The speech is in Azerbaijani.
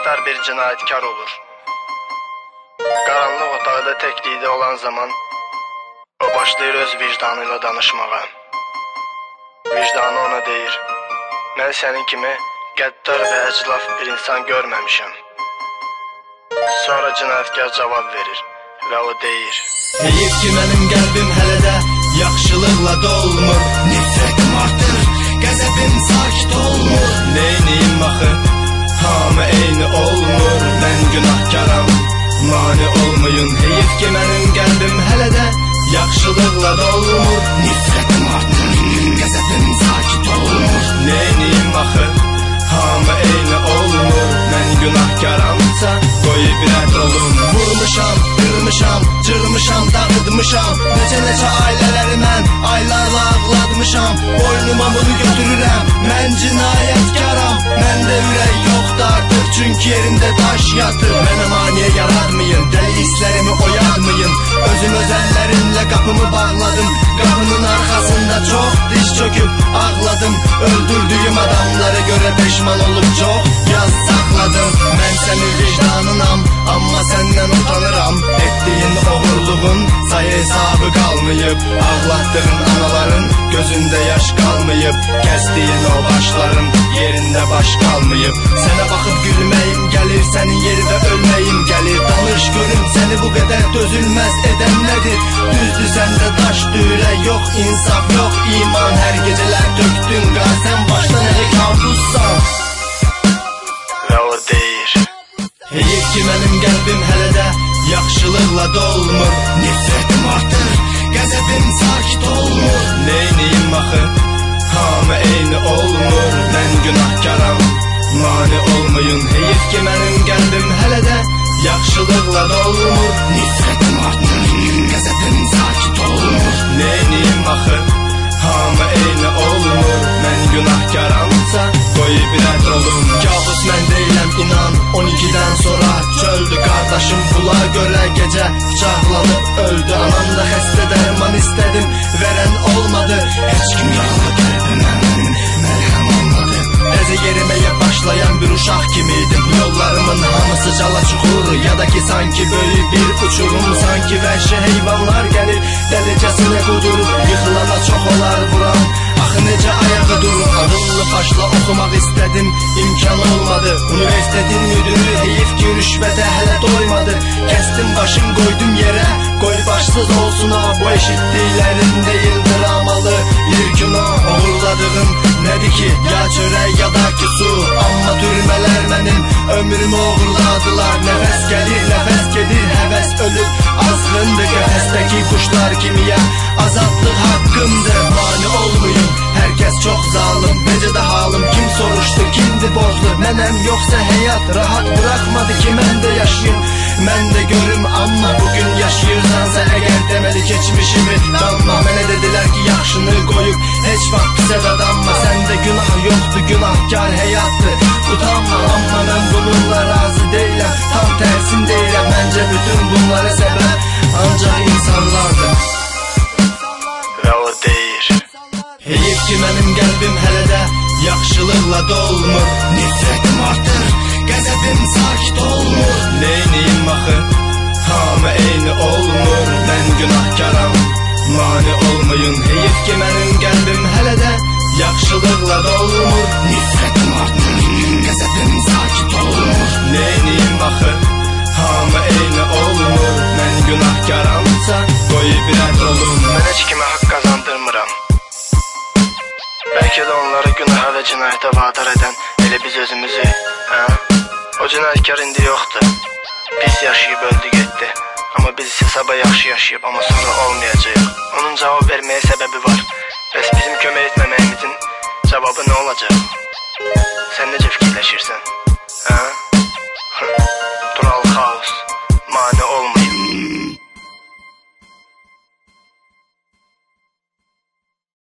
günahkar bir cinayetkar olur. Qaranlıq otaqda təklikdə olan zaman o başlayır öz vicdanıyla danışmağa. Vicdanı ona deyir: mən sənin kimi qəddar və əclaf bir insan görməmişəm. Sonra cinayətkar cavab verir və o deyir: heyif ki mənim qəlbim hələ də yaxşılıqla dolmur. Nifrətim artır, qəzəbim sakit olmur. Neyniyim axı, hamı eyni olmur. Mən günahkaram, mani olmayın. Heyif ki mənim qəlbim hələ də yaxşılıqla dolmur. Nifrətim artır, qəzəbim sakit olmur. Neyniyim axı, hamı eyni olmur. Mən günahkaramsa qoy ibrət olum. Vurmuşam, qırmışam, cırmışam, dağıtmışam. Necə ailələri mən aylarla ağlatmışam. Boynuma bunu götürürəm, mən cinayətkaram. Məndə ürək yoxdur artıq, çünki yerimdə daş yatır. Mənə maniyə yaratmayın, dəli hisslərimi oyatmayın. Özüm öz əllərimlə qapımı bağladım. Qapının arxasında çox diş çöküb ağladım. Öldürdüyüm adamlara görə peşman olub çox yaz saxladım. Mən sənin vicdanınam, amma səndən utanıram. Etdiyin oğurluğun sayı hesabı qalmayıb. Ağlatdığın anaların gözündə yaş qalmayıb. Kəsdiyin o başların yerində baş qalmayıb. Sənə baxıb gülməyim gəlir, sənin yerdə ölməyim gəlir. Danış görüm səni bu qədər dözülməz edən nədir? Düzdür səndə daş dürə, yox insaf, yox iman. Hər gecələr döktün qan, sən başdan elə kabussan. Və o deyir: heyif ki mənim qəlbim hələ də yaxşılıqla dolmur. Nifrətim artır, qəzəbim sakit olmur. Neyniyim axı, hamı eyni olmur. Mən günahkaram, mani olmayın. Heyif ki mənim qəlbim hələ də yaxşılıqla dolmur. Nifrətim artır, qəzəbim sakit olmur. Neyniyim axı, hamı eyni olmur. Mən günahkaramsa qoy ibrət olum. Kabus mən deyiləm inan, 12-dən sonra çöldü qardaşım. Pula görə gecə bıçaqlanıb öldü. Anam da xəstə, dərman istədim, verən olmadı. Heç kim yaralı qəlbimə mənim məlhəm olmadı. Təzə yeriməyə başlayan bir uşaq kimiydim. Bu yollarımın hamısı cala çuxur, ya da ki sanki böyük bir uçurum. Sanki vəhşi heyvanlar gəlir, dəlicəsinə qudurur. Yıxılana çox olar vuran, axı necə ayağı durur. Ağıllı başla oxumaq istədim, imkan olmadı. Universitetin müdürü heyif ki rüşvətə hələ doymadı. Kəsdim başım qoydum yerə, qoy başsız olsun ha. Bu eşitdiklərim deyildir amalı bir günah. Oğurladığım nədir ki, ya çörək ya da ki su. Amma türmələr mənim ömrümü oğurladılar. Nəfəs gəlir, nəfəs gedir, həvəs ölüb azğındır. Qəfəsdəki quşlar kimiyə azadlıq haqqımdır. Mani olmayın, hər kəs çox zalım. Necə də halım, kim soruşdu, kimdir borclu? Mənəm yoxsa həyat rahat buraxmadı ki mən də yaşayım. Mən də görüm, amma bugün yaşayırsansa əgər deməli keçmişimi danma. Mənə dedilər ki yaxşını qoyub heç vaxt pisə dadanma. Səndə günah yoxdur, günahkar həyatdır, utanma. Amma mən bununla razı deyiləm, tam tərsin deyirəm. Məncə bütün bunlara səbəb ancaq insanlardır. Və o deyir: heyif ki mənim qəlbim hələ də yaxşılıqla dolmur. Nifrətim artır, qəzəbim sakit olmur. Neyniyim axı, hamı eyni olmur. Mən günahkaram, mani olmayın. Heyif ki mənim qəlbim hələ də yaxşılıqla dolmur. Nifrətim artır, qəzəbim sakit olmur. Neyniyim axı, hamı eyni olmur. Mən günahkaramsa qoy ibrət olum. Mən heç kimə haqq qazandırmıram. Bəlkə də onları günaha və cinayətə vadar edən elə biz özümüzü, hə? O cinayətkar indi yoxdur. Pis yaşayıb öldü getdi. Amma biz hesaba yaxşı yaşayıb, amma sonra olmayacaq. Onun cavab verməyə səbəbi var. Bəs bizim kömək etməməyimizin cavabı nə olacaq? Sən necə fikirləşirsən?